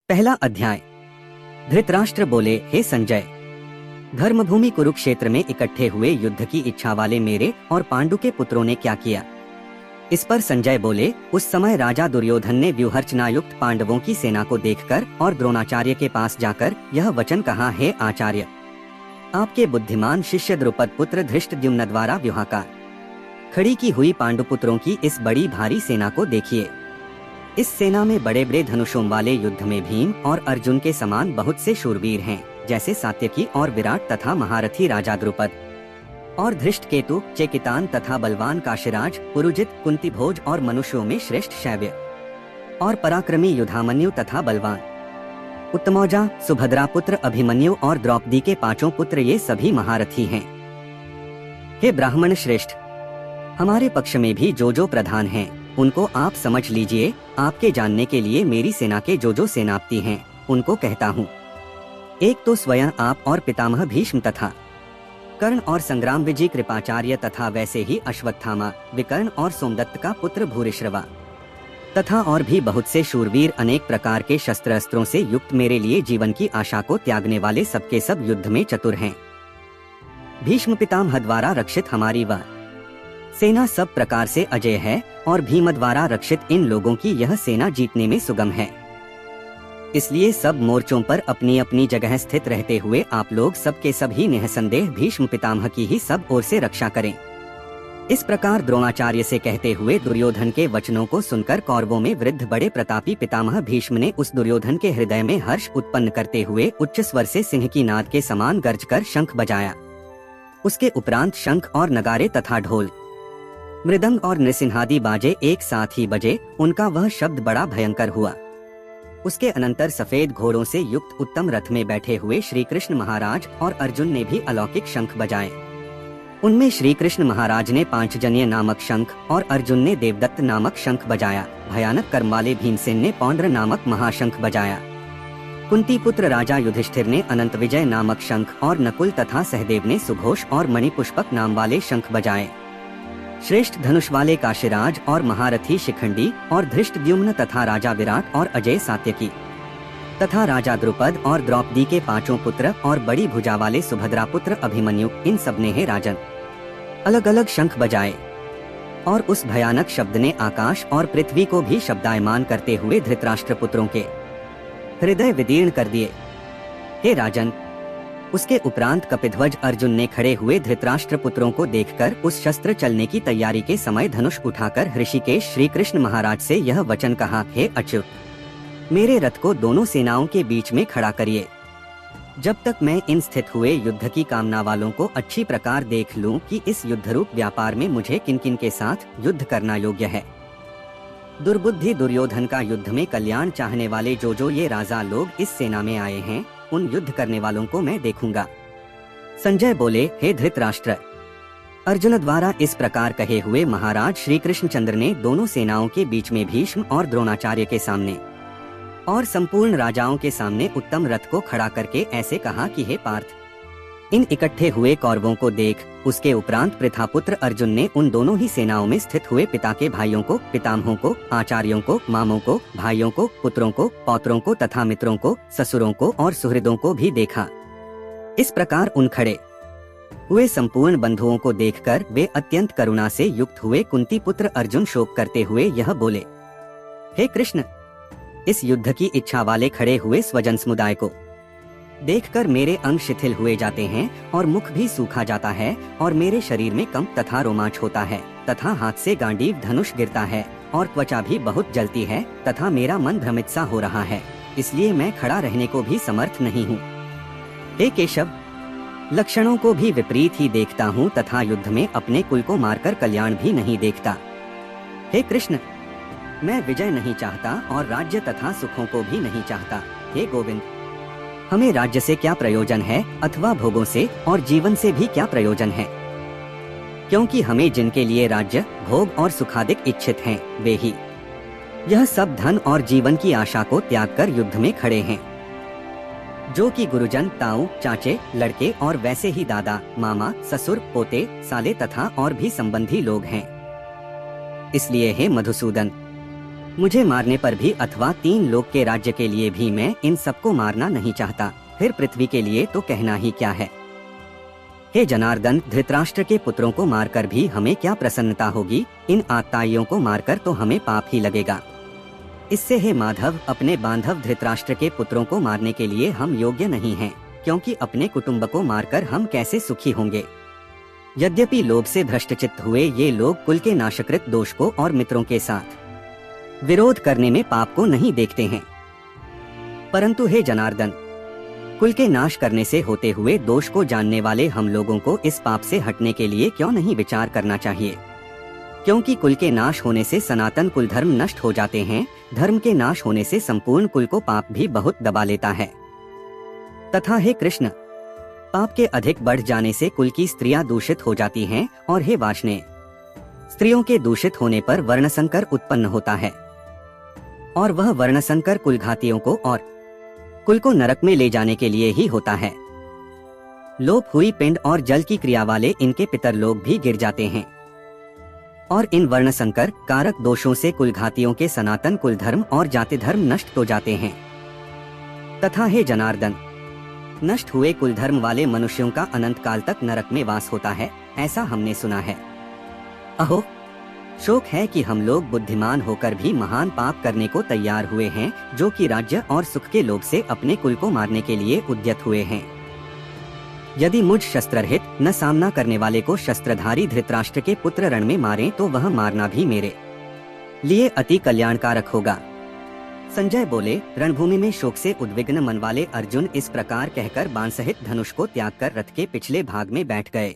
पहला अध्याय। धृतराष्ट्र बोले, हे संजय, धर्मभूमि कुरुक्षेत्र में इकट्ठे हुए युद्ध की इच्छा वाले मेरे और पांडु के पुत्रों ने क्या किया? इस पर संजय बोले, उस समय राजा दुर्योधन ने व्यूहरचनायुक्त पांडवों की सेना को देखकर और द्रोणाचार्य के पास जाकर यह वचन कहा, हे आचार्य, आपके बुद्धिमान शिष्य द्रुपद पुत्र धृष्टद्युम्न द्वारा व्यूहाकार खड़ी की हुई पांडुपुत्रों की इस बड़ी भारी सेना को देखिए। इस सेना में बड़े बड़े धनुषों वाले युद्ध में भीम और अर्जुन के समान बहुत से शूरवीर हैं, जैसे सात्यकी और विराट तथा महारथी राजा द्रुपद और धृष्टकेतु, चेकितान तथा बलवान काशीराज, पुरुजित, कुंतीभोज और मनुष्यों में श्रेष्ठ शैव्य और पराक्रमी युधामन्यु तथा बलवान उत्तमौजा, सुभद्रा पुत्र अभिमन्यु और द्रौपदी के पांचों पुत्र, ये सभी महारथी हैं। हे ब्राह्मण श्रेष्ठ, हमारे पक्ष में भी जो प्रधान हैं, उनको आप समझ लीजिए। आपके जानने के लिए मेरी सेना के जो सेनापति हैं, उनको कहता हूँ। एक तो स्वयं आप और पितामह भीष्म तथा कर्ण और संग्राम विजय कृपाचार्य तथा वैसे ही अश्वत्थामा, विकर्ण और सोमदत्त का पुत्र भूरिश्रवा तथा और भी बहुत से शूरवीर अनेक प्रकार के शस्त्र अस्त्रों से युक्त मेरे लिए जीवन की आशा को त्यागने वाले सबके सब युद्ध में चतुर हैं। भीष्म पितामह द्वारा रक्षित हमारी वह सेना सब प्रकार से अजय है और भीम द्वारा रक्षित इन लोगों की यह सेना जीतने में सुगम है। इसलिए सब मोर्चों पर अपनी अपनी जगह स्थित रहते हुए आप लोग सबके सभी निःसंदेह भीष्म पितामह की ही सब ओर से रक्षा करें। इस प्रकार द्रोणाचार्य से कहते हुए दुर्योधन के वचनों को सुनकर कौरवों में वृद्ध बड़े प्रतापी पितामह भीष्म ने उस दुर्योधन के हृदय में हर्ष उत्पन्न करते हुए उच्च स्वर से सिंह की नाद के समान गर्ज कर शंख बजाया। उसके उपरांत शंख और नगारे तथा ढोल, मृदंग और नृसिंहादि बाजे एक साथ ही बजे। उनका वह शब्द बड़ा भयंकर हुआ। उसके अनंतर सफेद घोड़ों से युक्त उत्तम रथ में बैठे हुए श्री कृष्ण महाराज और अर्जुन ने भी अलौकिक शंख बजाए। उनमें श्री कृष्ण महाराज ने पांचजन्य नामक शंख और अर्जुन ने देवदत्त नामक शंख बजाया। भयानक कर्म वाले भीमसेन ने पौंड्र नामक महाशंख बजाया। कुंती पुत्र राजा युधिष्ठिर ने अनंत विजय नामक शंख और नकुल तथा सहदेव ने सुघोष और मणिपुष्पक नाम वाले शंख बजाए। श्रेष्ठ धनुष वाले काशीराज और महारथी शिखंडी और धृष्टद्युम्न तथा राजा विराट और अजय सात्यकी तथा राजा द्रुपद और द्रौपदी के पांचों पुत्र और बड़ी भुजा वाले सुभद्रा पुत्र अभिमन्यु, इन सब ने हे राजन अलग अलग शंख बजाए। और उस भयानक शब्द ने आकाश और पृथ्वी को भी शब्दायमान करते हुए धृतराष्ट्र पुत्रों के हृदय विदीर्ण कर दिए। हे राजन, उसके उपरांत कपिध्वज अर्जुन ने खड़े हुए धृतराष्ट्र पुत्रों को देखकर उस शस्त्र चलने की तैयारी के समय धनुष उठाकर ऋषिकेश श्री कृष्ण महाराज से यह वचन कहा, हे अच्युत, मेरे रथ को दोनों सेनाओं के बीच में खड़ा करिए, जब तक मैं इन स्थित हुए युद्ध की कामना वालों को अच्छी प्रकार देख लूं कि इस युद्ध रूप व्यापार में मुझे किन किन के साथ युद्ध करना योग्य है। दुर्बुद्धि दुर्योधन का युद्ध में कल्याण चाहने वाले जो ये राजा लोग इस सेना में आए हैं, उन युद्ध करने वालों को मैं देखूंगा। संजय बोले, हे धृतराष्ट्र, अर्जुन द्वारा इस प्रकार कहे हुए महाराज श्री कृष्णचंद्र ने दोनों सेनाओं के बीच में भीष्म और द्रोणाचार्य के सामने और संपूर्ण राजाओं के सामने उत्तम रथ को खड़ा करके ऐसे कहा कि हे पार्थ, इन इकट्ठे हुए कौरवों को देख। उसके उपरांत प्रथापुत्र अर्जुन ने उन दोनों ही सेनाओं में स्थित हुए पिता के भाइयों को, पितामहों को, आचार्यों को, मामों को, भाइयों को, पुत्रों को, पौत्रों को तथा मित्रों को, ससुरों को और सुहृदों को भी देखा। इस प्रकार उन खड़े हुए संपूर्ण बंधुओं को देखकर वे अत्यंत करुणा से युक्त हुए। कुंती पुत्र अर्जुन शोक करते हुए यह बोले, हे कृष्ण, इस युद्ध की इच्छा वाले खड़े हुए स्वजन समुदाय को देखकर मेरे अंग शिथिल हुए जाते हैं और मुख भी सूखा जाता है और मेरे शरीर में कंप तथा रोमांच होता है तथा हाथ से गांडीव धनुष गिरता है और त्वचा भी बहुत जलती है तथा मेरा मन भ्रमित सा हो रहा है। इसलिए मैं खड़ा रहने को भी समर्थ नहीं हूँ। हे केशव, लक्षणों को भी विपरीत ही देखता हूँ तथा युद्ध में अपने कुल को मारकर कल्याण भी नहीं देखता। हे कृष्ण, मैं विजय नहीं चाहता और राज्य तथा सुखों को भी नहीं चाहता। हे गोविंद, हमें राज्य से क्या प्रयोजन है अथवा भोगों से और जीवन से भी क्या प्रयोजन है, क्योंकि हमें जिनके लिए राज्य, भोग और सुखादिक इच्छित हैं, वे ही यह सब धन और जीवन की आशा को त्याग कर युद्ध में खड़े हैं, जो कि गुरुजन, ताऊ, चाचे, लड़के और वैसे ही दादा, मामा, ससुर, पोते, साले तथा और भी संबंधी लोग हैं। इसलिए हे मधुसूदन, मुझे मारने पर भी अथवा 3 लोक के राज्य के लिए भी मैं इन सबको मारना नहीं चाहता, फिर पृथ्वी के लिए तो कहना ही क्या है। हे जनार्दन, धृतराष्ट्र के पुत्रों को मारकर भी हमें क्या प्रसन्नता होगी, इन आत्ताइयों को मारकर तो हमें पाप ही लगेगा। इससे हे माधव, अपने बांधव धृतराष्ट्र के पुत्रों को मारने के लिए हम योग्य नहीं हैं, क्योंकि अपने कुटुंब को मारकर हम कैसे सुखी होंगे। यद्यपि लोभ से भ्रष्टचित्त हुए ये लोग कुल के नाशकृत दोष को और मित्रों के साथ विरोध करने में पाप को नहीं देखते हैं, परंतु हे जनार्दन, कुल के नाश करने से होते हुए दोष को जानने वाले हम लोगों को इस पाप से हटने के लिए क्यों नहीं विचार करना चाहिए, क्योंकि कुल के नाश होने से सनातन कुल धर्म नष्ट हो जाते हैं, धर्म के नाश होने से संपूर्ण कुल को पाप भी बहुत दबा लेता है। तथा हे कृष्ण, पाप के अधिक बढ़ जाने से कुल की स्त्रियां दूषित हो जाती हैं, और हे वार्ष्णेय, स्त्रियों के दूषित होने पर वर्णसंकर उत्पन्न होता है, और वह वर्णसंकर कुलघातियों को और कुल को नरक में ले जाने के लिए ही होता है। लोप हुई पिंड और जल की क्रिया वाले इनके पितर लोग भी गिर जाते हैं, और इन वर्णसंकर कारक दोषों से कुलघातियों के सनातन कुल धर्म और जाति धर्म नष्ट हो जाते हैं। तथा हे जनार्दन, नष्ट हुए कुल धर्म वाले मनुष्यों का अनंत काल तक नरक में वास होता है, ऐसा हमने सुना है। अहो, शोक है कि हम लोग बुद्धिमान होकर भी महान पाप करने को तैयार हुए हैं, जो कि राज्य और सुख के लोभ से अपने कुल को मारने के लिए उद्यत हुए हैं। यदि मुझ शस्त्ररहित न सामना करने वाले को शस्त्रधारी धृतराष्ट्र के पुत्र रण में मारें तो वह मारना भी मेरे लिए अति कल्याणकारक होगा। संजय बोले, रणभूमि में शोक से उद्विग्न मन वाले अर्जुन इस प्रकार कहकर बाण सहित धनुष को त्याग कर रथ के पिछले भाग में बैठ गए।